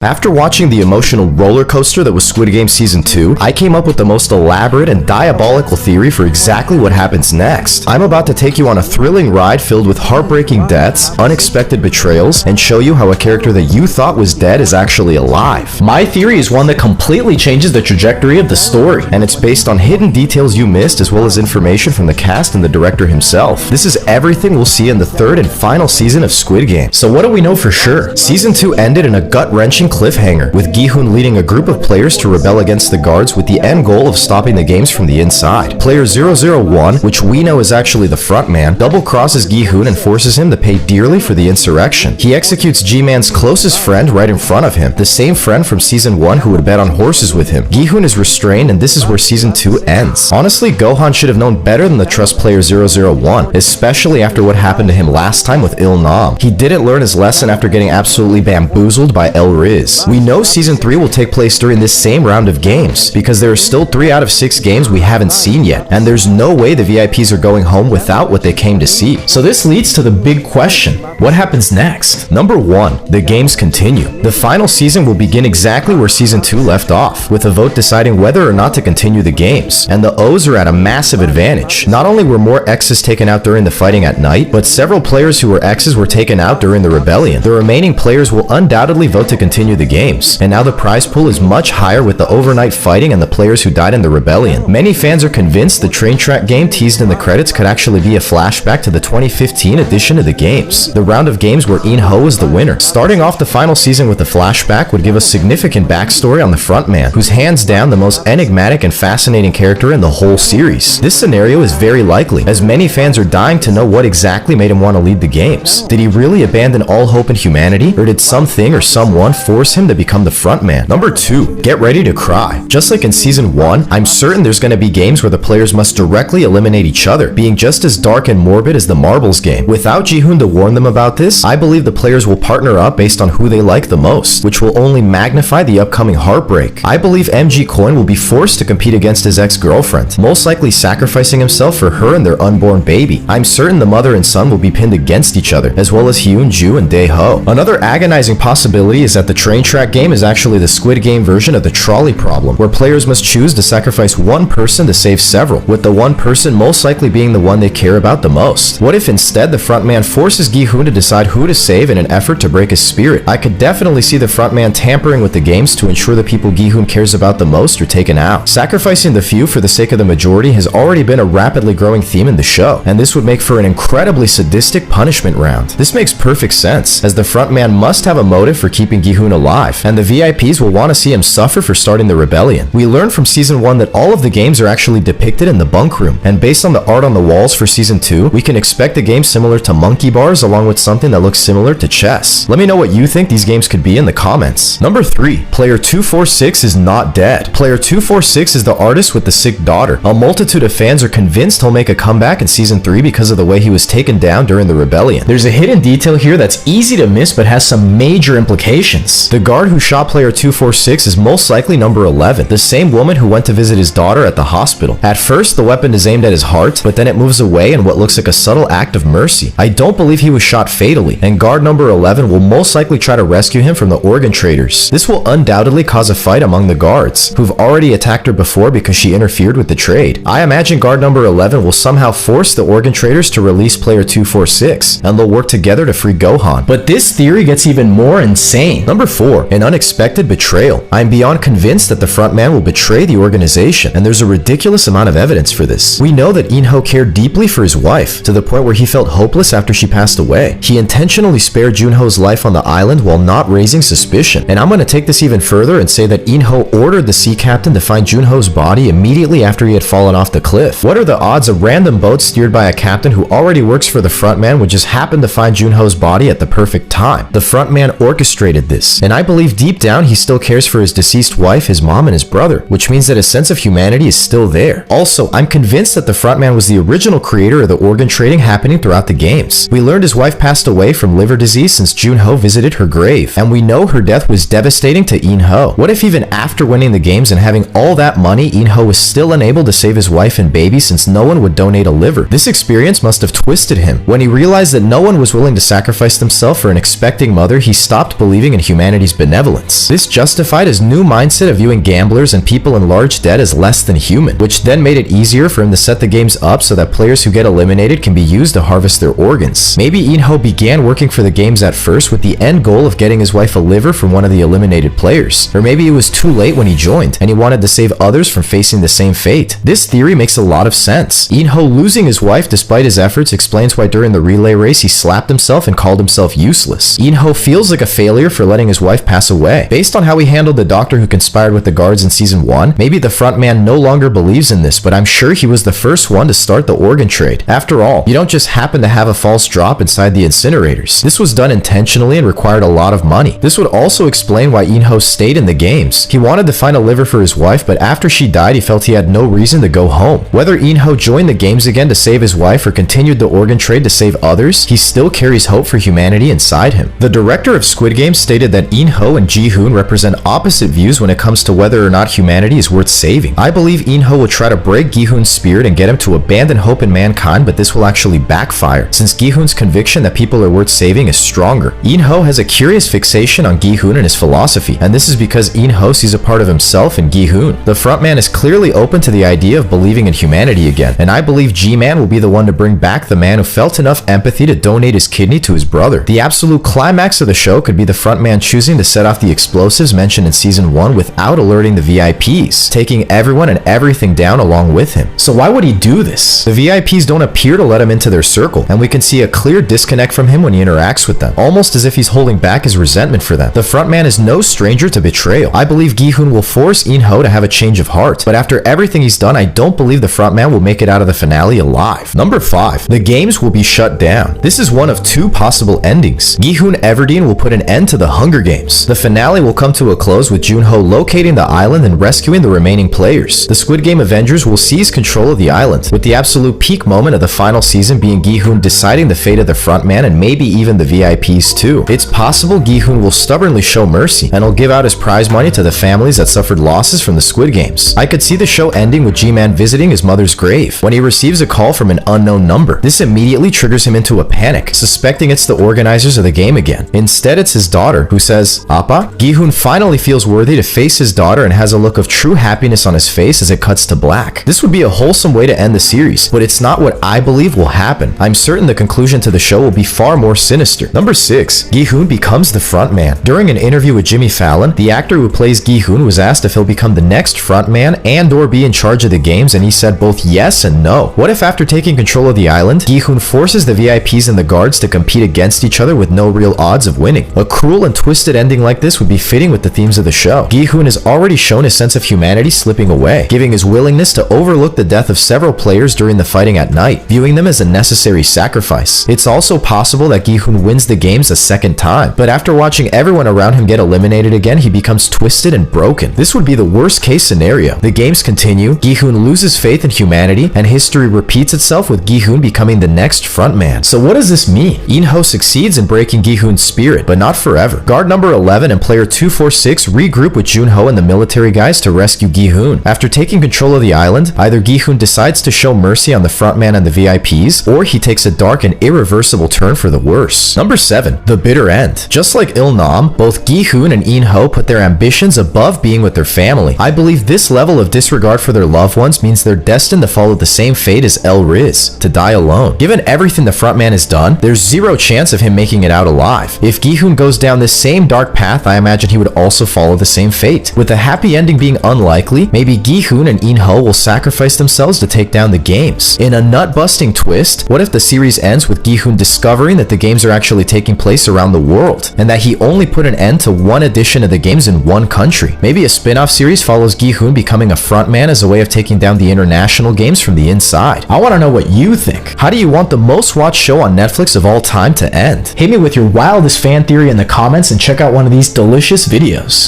After watching the emotional roller coaster that was Squid Game Season 2, I came up with the most elaborate and diabolical theory for exactly what happens next. I'm about to take you on a thrilling ride filled with heartbreaking deaths, unexpected betrayals, and show you how a character that you thought was dead is actually alive. My theory is one that completely changes the trajectory of the story, and it's based on hidden details you missed as well as information from the cast and the director himself. This is everything we'll see in the third and final season of Squid Game. So what do we know for sure? Season 2 ended in a gut-wrenching cliffhanger, with Gi Hun leading a group of players to rebel against the guards with the end goal of stopping the games from the inside. Player 001, which we know is actually the frontman, double-crosses Gi Hun and forces him to pay dearly for the insurrection. He executes G-Man's closest friend right in front of him, the same friend from Season 1 who would bet on horses with him. Gi Hun is restrained, and this is where Season 2 ends. Honestly, Gohan should have known better than to trust Player 001, especially after what happened to him last time with Il Nam. He didn't learn his lesson after getting absolutely bamboozled by El Riz. We know Season 3 will take place during this same round of games, because there are still 3 out of 6 games we haven't seen yet, and there's no way the VIPs are going home without what they came to see. So this leads to the big question: what happens next? Number 1, the games continue. The final season will begin exactly where Season 2 left off, with a vote deciding whether or not to continue the games, and the O's are at a massive advantage. Not only were more X's taken out during the fighting at night, but several players who were X's were taken out during the rebellion. The remaining players will undoubtedly vote to continue the games, and now the prize pool is much higher with the overnight fighting and the players who died in the rebellion. Many fans are convinced the train track game teased in the credits could actually be a flashback to the 2015 edition of the games, the round of games where In Ho is the winner. Starting off the final season with a flashback would give us significant backstory on the frontman, who's hands down the most enigmatic and fascinating character in the whole series. This scenario is very likely, as many fans are dying to know what exactly made him want to lead the games. Did he really abandon all hope in humanity, or did something or someone force him to become the frontman? Number 2, get ready to cry. Just like in Season 1, I'm certain there's going to be games where the players must directly eliminate each other, being just as dark and morbid as the marbles game. Without Gi Hun to warn them about this, I believe the players will partner up based on who they like the most, which will only magnify the upcoming heartbreak. I believe MG Coin will be forced to compete against his ex-girlfriend, most likely sacrificing himself for her and their unborn baby. I'm certain the mother and son will be pinned against each other, as well as Hyun Ju and Dae Ho. Another agonizing possibility is that the train track game is actually the Squid Game version of the trolley problem, where players must choose to sacrifice one person to save several, with the one person most likely being the one they care about the most. What if instead the frontman forces Gi Hun to decide who to save in an effort to break his spirit? I could definitely see the frontman tampering with the games to ensure the people Gi Hun cares about the most are taken out. Sacrificing the few for the sake of the majority has already been a rapidly growing theme in the show, and this would make for an incredibly sadistic punishment round. This makes perfect sense, as the frontman must have a motive for keeping Gi Hun alive, and the VIPs will want to see him suffer for starting the rebellion. We learned from Season 1 that all of the games are actually depicted in the bunk room, and based on the art on the walls for Season 2, we can expect a game similar to monkey bars along with something that looks similar to chess. Let me know what you think these games could be in the comments. Number 3, Player 246 is not dead. Player 246 is the artist with the sick daughter. A multitude of fans are convinced he'll make a comeback in Season 3 because of the way he was taken down during the rebellion. There's a hidden detail here that's easy to miss but has some major implications. The guard who shot Player 246 is most likely number 11, the same woman who went to visit his daughter at the hospital. At first, the weapon is aimed at his heart, but then it moves away in what looks like a subtle act of mercy. I don't believe he was shot fatally, and guard number 11 will most likely try to rescue him from the organ traders. This will undoubtedly cause a fight among the guards, who've already attacked her before because she interfered with the trade. I imagine guard number 11 will somehow force the organ traders to release Player 246, and they'll work together to free Gohan. But this theory gets even more insane. Number 4, an unexpected betrayal. I'm beyond convinced that the frontman will betray the organization, and there's a ridiculous amount of evidence for this. We know that In Ho cared deeply for his wife, to the point where he felt hopeless after she passed away. He intentionally spared Junho's life on the island while not raising suspicion, and I'm going to take this even further and say that In Ho ordered the sea captain to find Junho's body immediately after he had fallen off the cliff. What are the odds a random boat steered by a captain who already works for the frontman would just happen to find Junho's body at the perfect time? The frontman orchestrated this, and I believe deep down he still cares for his deceased wife, his mom, and his brother, which means that his sense of humanity is still there. Also, I'm convinced that the frontman was the original creator of the organ trading happening throughout the games. We learned his wife passed away from liver disease since Junho visited her grave, and we know her death was devastating to In Ho. What if even after winning the games and having all that money, In Ho was still unable to save his wife and baby since no one would donate a liver? This experience must have twisted him. When he realized that no one was willing to sacrifice themselves for an expecting mother, he stopped believing in humanity humanity's benevolence. This justified his new mindset of viewing gamblers and people in large debt as less than human, which then made it easier for him to set the games up so that players who get eliminated can be used to harvest their organs. Maybe Gi Hun began working for the games at first with the end goal of getting his wife a liver from one of the eliminated players. Or maybe it was too late when he joined, and he wanted to save others from facing the same fate. This theory makes a lot of sense. Gi Hun losing his wife despite his efforts explains why during the relay race he slapped himself and called himself useless. Gi Hun feels like a failure for letting his wife pass away. Based on how he handled the doctor who conspired with the guards in season 1, maybe the frontman no longer believes in this, but I'm sure he was the first one to start the organ trade. After all, you don't just happen to have a false drop inside the incinerators. This was done intentionally and required a lot of money. This would also explain why Gi Hun stayed in the games. He wanted to find a liver for his wife, but after she died he felt he had no reason to go home. Whether Gi Hun joined the games again to save his wife or continued the organ trade to save others, he still carries hope for humanity inside him. The director of Squid Game stated that Gi Hun and Gi Hun represent opposite views when it comes to whether or not humanity is worth saving. I believe Gi Hun will try to break Gi Hun's spirit and get him to abandon hope in mankind, but this will actually backfire, since Gi Hun's conviction that people are worth saving is stronger. Gi Hun has a curious fixation on Gi Hun and his philosophy, and this is because Gi Hun sees a part of himself in Gi Hun. The frontman is clearly open to the idea of believing in humanity again, and I believe G-Man will be the one to bring back the man who felt enough empathy to donate his kidney to his brother. The absolute climax of the show could be the frontman choosing to set off the explosives mentioned in season 1 without alerting the VIPs, taking everyone and everything down along with him. So why would he do this? The VIPs don't appear to let him into their circle, and we can see a clear disconnect from him when he interacts with them, almost as if he's holding back his resentment for them. The frontman is no stranger to betrayal. I believe Gi Hun will force Gi Hun to have a change of heart, but after everything he's done, I don't believe the frontman will make it out of the finale alive. Number 5. The games will be shut down. This is one of 2 possible endings. Gi Hun Everdeen will put an end to the Hunger Games. The finale will come to a close with Junho locating the island and rescuing the remaining players. The Squid Game Avengers will seize control of the island, with the absolute peak moment of the final season being Gi Hun deciding the fate of the frontman and maybe even the VIPs too. It's possible Gi Hun will stubbornly show mercy and will give out his prize money to the families that suffered losses from the Squid Games. I could see the show ending with G-Man visiting his mother's grave when he receives a call from an unknown number. This immediately triggers him into a panic, suspecting it's the organizers of the game again. Instead, it's his daughter who says, "Appa?" Gi Hun finally feels worthy to face his daughter and has a look of true happiness on his face as it cuts to black. This would be a wholesome way to end the series, but it's not what I believe will happen. I'm certain the conclusion to the show will be far more sinister. Number 6. Gi Hun becomes the frontman. During an interview with Jimmy Fallon, the actor who plays Gi Hun was asked if he'll become the next frontman and or be in charge of the games, and he said both yes and no. What if after taking control of the island, Gi Hun forces the VIPs and the guards to compete against each other with no real odds of winning? A cruel and twisted ending like this would be fitting with the themes of the show. Gi Hun has already shown his sense of humanity slipping away, giving his willingness to overlook the death of several players during the fighting at night, viewing them as a necessary sacrifice. It's also possible that Gi Hun wins the games a second time, but after watching everyone around him get eliminated again, he becomes twisted and broken. This would be the worst case scenario. The games continue, Gi Hun loses faith in humanity, and history repeats itself with Gi Hun becoming the next frontman. So what does this mean? Gi Hun succeeds in breaking Gi Hun's spirit, but not forever. Guard number 11 and player 246 regroup with Junho and the military guys to rescue Gi Hun. After taking control of the island, either Gi Hun decides to show mercy on the frontman and the VIPs, or he takes a dark and irreversible turn for the worse. Number 7. The bitter end. Just like Il Nam, both Gi Hun and In Ho put their ambitions above being with their family. I believe this level of disregard for their loved ones means they're destined to follow the same fate as El Riz, to die alone. Given everything the frontman has done, there's zero chance of him making it out alive. If Gi Hun goes down this same dark path, I imagine he would also follow the same fate. With a happy ending being unlikely, maybe Gi Hun and In Ho will sacrifice themselves to take down the games. In a nut-busting twist, what if the series ends with Gi Hun discovering that the games are actually taking place around the world, and that he only put an end to one edition of the games in one country? Maybe a spin-off series follows Gi Hun becoming a frontman as a way of taking down the international games from the inside. I want to know what you think. How do you want the most watched show on Netflix of all time to end? Hit me with your wildest fan theory in the comments and check out one of these delicious videos.